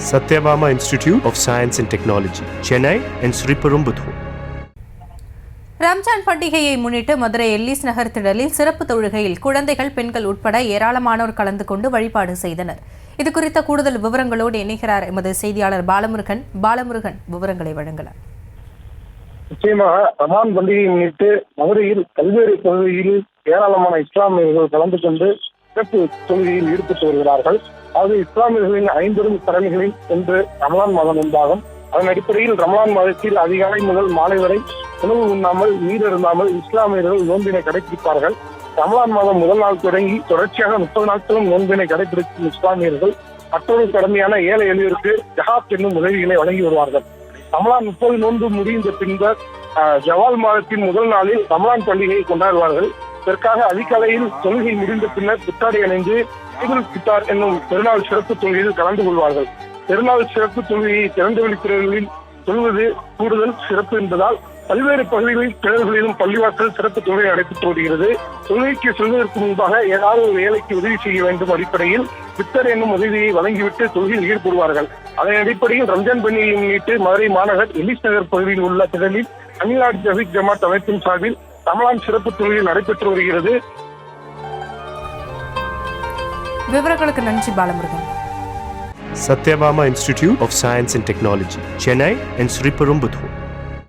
Satyabama Institute of Science and Technology, Chennai and Sriperumbudur. Ramzan பண்டிகையை முன்னிட்டு Madurai Ellis நகர் திடலில் சிறப்பு தொழுகையில் குழந்தைகள் பெண்கள் உட்பட ஏராளமானோர் கலந்து கொண்டு வழிபாடு செய்தனர். இது குறித்த கூடுதல் விவரங்களோடு இணைகிறார் எமது செய்தியாளர் பாலமுருகன் விவரங்களை வழங்கலாம். நிச்சயமாக ரமலான் பண்டிகையை முன்னிட்டு மதுரையில் பல்வேறு பகுதியில் ஏராளமான இஸ்லாமியர்கள் கலந்து கொண்டு சிறப்பு தொழுகையில் ஈடுபட்டு வருகிறார்கள். அதாவது இஸ்லாமியர்களின் 5 கடமைகளில் இன்று ரமலான் மாதம் உண்டாகும். அதன் அடிப்படையில் ரமலான் மாதத்தில் அதிகாலை முதல் மாலை வரை உணவு உண்ணாமல் நீர் அருந்தாமல் இஸ்லாமியர்கள் நோன்பினை கடைபிடிப்பார்கள். ரமலான் மாதம் முதல் நாள் தொடங்கி தொடர்ச்சியாக 30 நாட்களும் நோன்பினை கடைபிடிக்கும் இஸ்லாமியர்கள் மற்றொரு கடமையான ஏழை எளியோருக்கு ஜகாத் என்னும் உதவிகளை வழங்கி வருவார்கள். ரமலான் 30 நோன்பு முடிந்த பின்னர் ஜவால் மாதத்தின் முதல் நாளில் ரமலான் பண்டிகையை கொண்டாடுவார்கள். இதற்காக அதிகாலையில் தொழுகை முடிந்த பின்னர் புத்தாடை அணிந்து ஈதுல் ஃபித்ர் என்னும் பெருநாள் சிறப்பு தொழுகையில் கலந்து கொள்வார்கள். பெருநாள் சிறப்பு தொழுகையை திறந்தவெளி திடல்களில் தொழுவது கூடுதல் சிறப்பு என்பதால் பல்வேறு பகுதிகளில் திடல்களிலும் பள்ளிவாசல் சிறப்பு தொழுகை நடைபெற்று வருகிறது. தொழுகைக்கு செல்வதற்கு முன்பாக ஏதாவது ஒரு வேலைக்கு உதவி செய்ய வேண்டும் அடிப்படையில் ஃபித்ர் என்னும் உதவியை வழங்கிவிட்டு தொழுகையில் ஈடுபடுவார்கள். அதன் அடிப்படையில் ரம்ஜான் பண்டிகையை முன்னிட்டு மதுரை மாநகர் எல்லிஸ் நகர் பகுதியில் உள்ள திடலில் தமிழ்நாடு தவ்ஹீத் ஜமாத் அமைப்பின் சார்பில் ரமலான் சிறப்பு தொழுகை நடைபெற்று வருகிறது. விவரங்களுக்கு நன்றி Balamurugan. Satyabama Institute of Science and Technology, Chennai and Sriperumbudur.